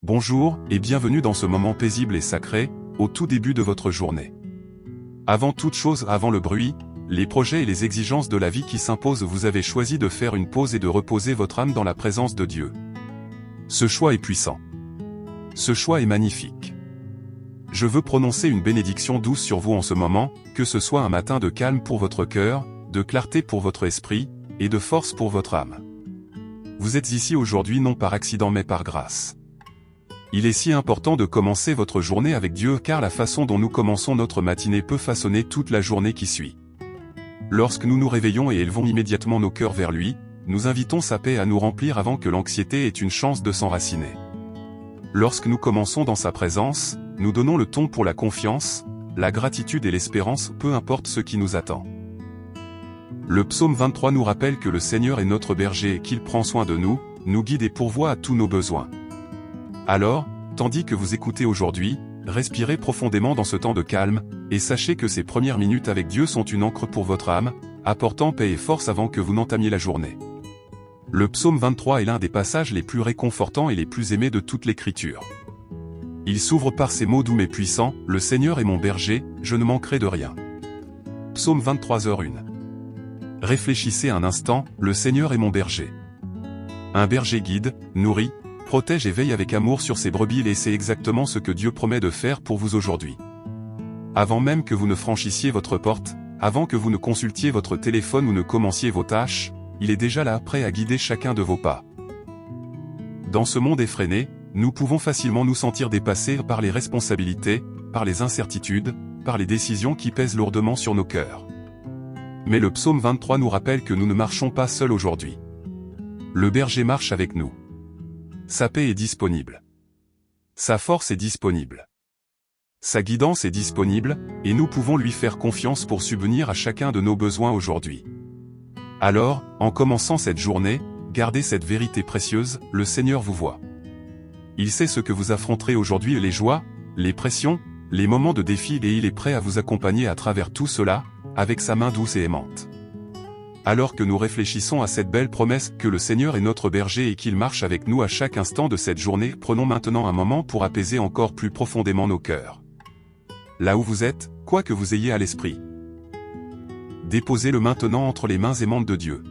Bonjour et bienvenue dans ce moment paisible et sacré, au tout début de votre journée. Avant toute chose, avant le bruit, les projets et les exigences de la vie qui s'imposent, vous avez choisi de faire une pause et de reposer votre âme dans la présence de Dieu. Ce choix est puissant. Ce choix est magnifique. Je veux prononcer une bénédiction douce sur vous en ce moment, que ce soit un matin de calme pour votre cœur, de clarté pour votre esprit, et de force pour votre âme. Vous êtes ici aujourd'hui non par accident mais par grâce. Il est si important de commencer votre journée avec Dieu car la façon dont nous commençons notre matinée peut façonner toute la journée qui suit. Lorsque nous nous réveillons et élevons immédiatement nos cœurs vers lui, nous invitons sa paix à nous remplir avant que l'anxiété ait une chance de s'enraciner. Lorsque nous commençons dans sa présence, nous donnons le ton pour la confiance, la gratitude et l'espérance, peu importe ce qui nous attend. Le psaume 23 nous rappelle que le Seigneur est notre berger et qu'il prend soin de nous, nous guide et pourvoit à tous nos besoins. Alors, tandis que vous écoutez aujourd'hui, respirez profondément dans ce temps de calme, et sachez que ces premières minutes avec Dieu sont une encre pour votre âme, apportant paix et force avant que vous n'entamiez la journée. Le psaume 23 est l'un des passages les plus réconfortants et les plus aimés de toute l'Écriture. Il s'ouvre par ces mots doux mais puissants, « Le Seigneur est mon berger, je ne manquerai de rien ». Psaume 23h1. Réfléchissez un instant, le Seigneur est mon berger. Un berger guide, nourrit, protège et veille avec amour sur ses brebis et c'est exactement ce que Dieu promet de faire pour vous aujourd'hui. Avant même que vous ne franchissiez votre porte, avant que vous ne consultiez votre téléphone ou ne commenciez vos tâches, il est déjà là prêt à guider chacun de vos pas. Dans ce monde effréné, nous pouvons facilement nous sentir dépassés par les responsabilités, par les incertitudes, par les décisions qui pèsent lourdement sur nos cœurs. Mais le psaume 23 nous rappelle que nous ne marchons pas seuls aujourd'hui. Le berger marche avec nous. Sa paix est disponible. Sa force est disponible. Sa guidance est disponible, et nous pouvons lui faire confiance pour subvenir à chacun de nos besoins aujourd'hui. Alors, en commençant cette journée, gardez cette vérité précieuse, le Seigneur vous voit. Il sait ce que vous affronterez aujourd'hui, les joies, les pressions, les moments de défi et il est prêt à vous accompagner à travers tout cela, avec sa main douce et aimante. Alors que nous réfléchissons à cette belle promesse que le Seigneur est notre berger et qu'il marche avec nous à chaque instant de cette journée, prenons maintenant un moment pour apaiser encore plus profondément nos cœurs. Là où vous êtes, quoi que vous ayez à l'esprit, déposez-le maintenant entre les mains aimantes de Dieu.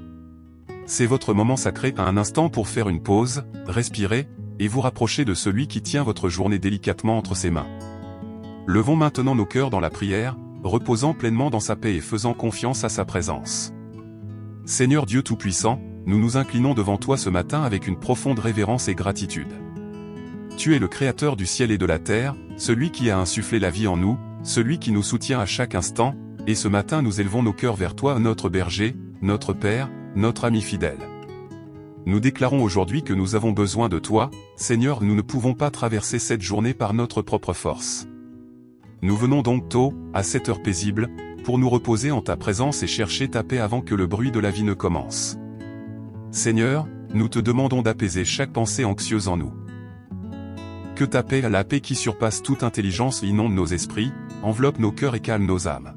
C'est votre moment sacré, à un instant pour faire une pause, respirer, et vous rapprocher de celui qui tient votre journée délicatement entre ses mains. Levons maintenant nos cœurs dans la prière, reposant pleinement dans sa paix et faisant confiance à sa présence. Seigneur Dieu Tout-Puissant, nous nous inclinons devant toi ce matin avec une profonde révérence et gratitude. Tu es le Créateur du ciel et de la terre, celui qui a insufflé la vie en nous, celui qui nous soutient à chaque instant, et ce matin nous élevons nos cœurs vers toi, notre berger, notre Père, notre ami fidèle. Nous déclarons aujourd'hui que nous avons besoin de toi, Seigneur, nous ne pouvons pas traverser cette journée par notre propre force. Nous venons donc tôt, à cette heure paisible, pour nous reposer en ta présence et chercher ta paix avant que le bruit de la vie ne commence. Seigneur, nous te demandons d'apaiser chaque pensée anxieuse en nous. Que ta paix, la paix qui surpasse toute intelligence, inonde nos esprits, enveloppe nos cœurs et calme nos âmes.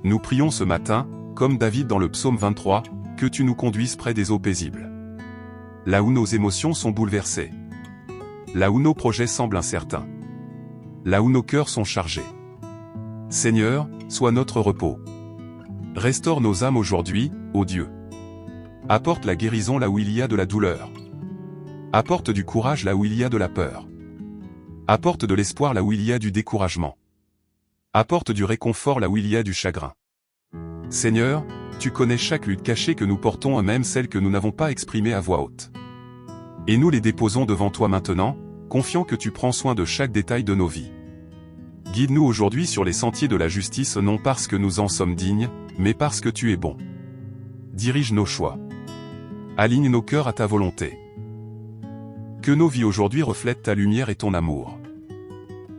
Nous prions ce matin, comme David dans le psaume 23, que tu nous conduises près des eaux paisibles. Là où nos émotions sont bouleversées. Là où nos projets semblent incertains. Là où nos cœurs sont chargés. Seigneur, sois notre repos. Restaure nos âmes aujourd'hui, ô Dieu. Apporte la guérison là où il y a de la douleur. Apporte du courage là où il y a de la peur. Apporte de l'espoir là où il y a du découragement. Apporte du réconfort là où il y a du chagrin. Seigneur, tu connais chaque lutte cachée que nous portons, même celles que nous n'avons pas exprimées à voix haute. Et nous les déposons devant toi maintenant, confiant que tu prends soin de chaque détail de nos vies. Guide-nous aujourd'hui sur les sentiers de la justice, non parce que nous en sommes dignes, mais parce que tu es bon. Dirige nos choix. Aligne nos cœurs à ta volonté. Que nos vies aujourd'hui reflètent ta lumière et ton amour.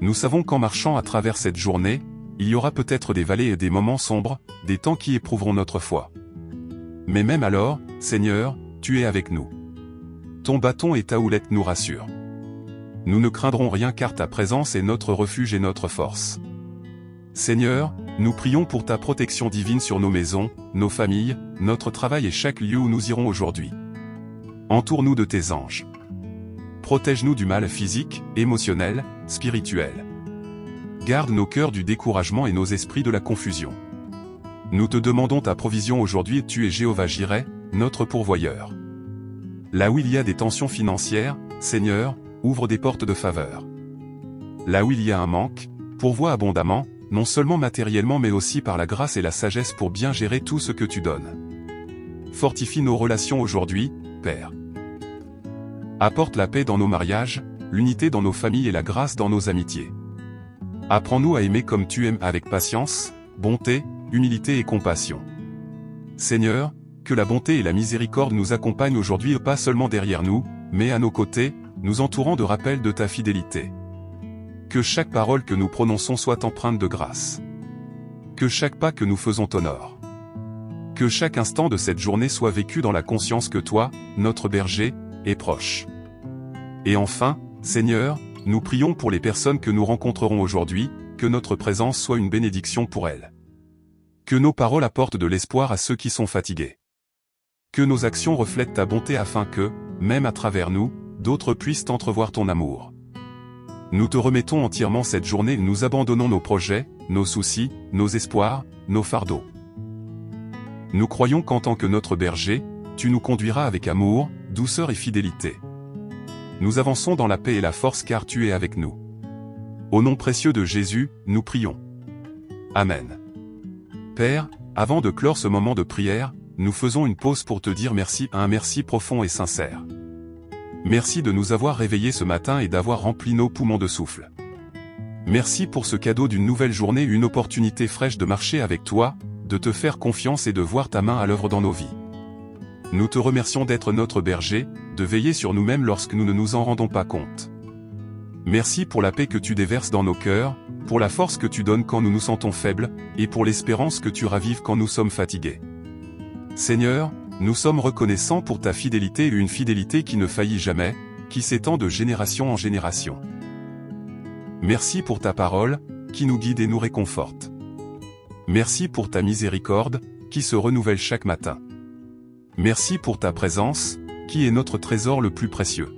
Nous savons qu'en marchant à travers cette journée, il y aura peut-être des vallées et des moments sombres, des temps qui éprouveront notre foi. Mais même alors, Seigneur, tu es avec nous. Ton bâton et ta houlette nous rassurent. Nous ne craindrons rien car ta présence est notre refuge et notre force. Seigneur, nous prions pour ta protection divine sur nos maisons, nos familles, notre travail et chaque lieu où nous irons aujourd'hui. Entoure-nous de tes anges. Protège-nous du mal physique, émotionnel, spirituel. Garde nos cœurs du découragement et nos esprits de la confusion. Nous te demandons ta provision aujourd'hui, tu es Jéhovah Jireh, notre pourvoyeur. Là où il y a des tensions financières, Seigneur, ouvre des portes de faveur. Là où il y a un manque, pourvois abondamment, non seulement matériellement mais aussi par la grâce et la sagesse pour bien gérer tout ce que tu donnes. Fortifie nos relations aujourd'hui, Père. Apporte la paix dans nos mariages, l'unité dans nos familles et la grâce dans nos amitiés. Apprends-nous à aimer comme tu aimes avec patience, bonté, humilité et compassion. Seigneur, que la bonté et la miséricorde nous accompagnent aujourd'hui pas seulement derrière nous, mais à nos côtés, nous entourant de rappels de ta fidélité. Que chaque parole que nous prononçons soit empreinte de grâce. Que chaque pas que nous faisons t'honore. Que chaque instant de cette journée soit vécu dans la conscience que toi, notre berger, est proche. Et enfin, Seigneur, nous prions pour les personnes que nous rencontrerons aujourd'hui, que notre présence soit une bénédiction pour elles. Que nos paroles apportent de l'espoir à ceux qui sont fatigués. Que nos actions reflètent ta bonté afin que, même à travers nous, d'autres puissent entrevoir ton amour. Nous te remettons entièrement cette journée et nous abandonnons nos projets, nos soucis, nos espoirs, nos fardeaux. Nous croyons qu'en tant que notre berger, tu nous conduiras avec amour, douceur et fidélité. Nous avançons dans la paix et la force car tu es avec nous. Au nom précieux de Jésus, nous prions. Amen. Père, avant de clore ce moment de prière, nous faisons une pause pour te dire merci, un merci profond et sincère. Merci de nous avoir réveillés ce matin et d'avoir rempli nos poumons de souffle. Merci pour ce cadeau d'une nouvelle journée, une opportunité fraîche de marcher avec toi, de te faire confiance et de voir ta main à l'œuvre dans nos vies. Nous te remercions d'être notre berger, de veiller sur nous-mêmes lorsque nous ne nous en rendons pas compte. Merci pour la paix que tu déverses dans nos cœurs, pour la force que tu donnes quand nous nous sentons faibles, et pour l'espérance que tu ravives quand nous sommes fatigués. Seigneur, nous sommes reconnaissants pour ta fidélité et une fidélité qui ne faillit jamais, qui s'étend de génération en génération. Merci pour ta parole, qui nous guide et nous réconforte. Merci pour ta miséricorde, qui se renouvelle chaque matin. Merci pour ta présence, qui est notre trésor le plus précieux.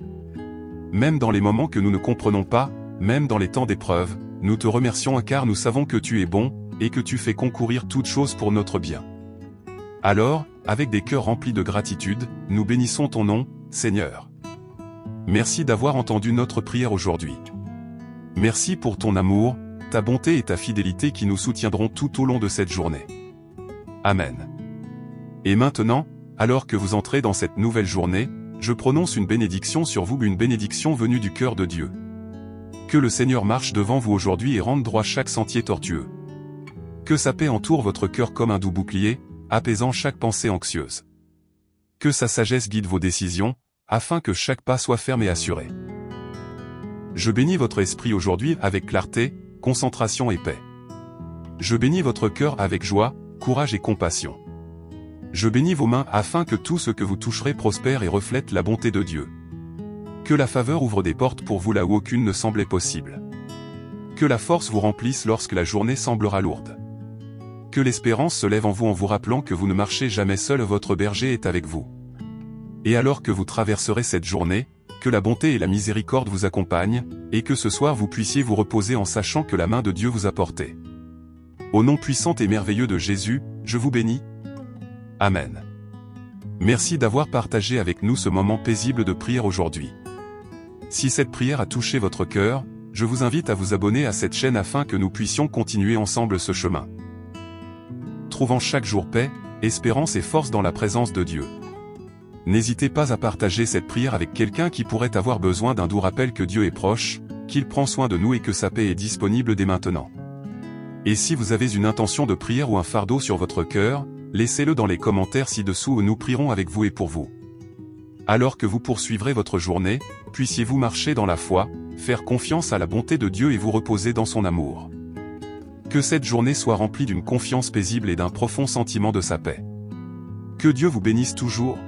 Même dans les moments que nous ne comprenons pas, même dans les temps d'épreuve, nous te remercions car nous savons que tu es bon, et que tu fais concourir toutes choses pour notre bien. Alors, avec des cœurs remplis de gratitude, nous bénissons ton nom, Seigneur. Merci d'avoir entendu notre prière aujourd'hui. Merci pour ton amour, ta bonté et ta fidélité qui nous soutiendront tout au long de cette journée. Amen. Et maintenant, alors que vous entrez dans cette nouvelle journée, je prononce une bénédiction sur vous, une bénédiction venue du cœur de Dieu. Que le Seigneur marche devant vous aujourd'hui et rende droit chaque sentier tortueux. Que sa paix entoure votre cœur comme un doux bouclier, apaisant chaque pensée anxieuse. Que sa sagesse guide vos décisions, afin que chaque pas soit ferme et assuré. Je bénis votre esprit aujourd'hui avec clarté, concentration et paix. Je bénis votre cœur avec joie, courage et compassion. Je bénis vos mains afin que tout ce que vous toucherez prospère et reflète la bonté de Dieu. Que la faveur ouvre des portes pour vous là où aucune ne semblait possible. Que la force vous remplisse lorsque la journée semblera lourde. Que l'espérance se lève en vous rappelant que vous ne marchez jamais seul, votre berger est avec vous. Et alors que vous traverserez cette journée, que la bonté et la miséricorde vous accompagnent, et que ce soir vous puissiez vous reposer en sachant que la main de Dieu vous a porté. Au nom puissant et merveilleux de Jésus, je vous bénis. Amen. Merci d'avoir partagé avec nous ce moment paisible de prière aujourd'hui. Si cette prière a touché votre cœur, je vous invite à vous abonner à cette chaîne afin que nous puissions continuer ensemble ce chemin. Trouvant chaque jour paix, espérance et force dans la présence de Dieu. N'hésitez pas à partager cette prière avec quelqu'un qui pourrait avoir besoin d'un doux rappel que Dieu est proche, qu'il prend soin de nous et que sa paix est disponible dès maintenant. Et si vous avez une intention de prière ou un fardeau sur votre cœur, laissez-le dans les commentaires ci-dessous et nous prierons avec vous et pour vous. Alors que vous poursuivrez votre journée, puissiez-vous marcher dans la foi, faire confiance à la bonté de Dieu et vous reposer dans son amour. Que cette journée soit remplie d'une confiance paisible et d'un profond sentiment de sa paix. Que Dieu vous bénisse toujours.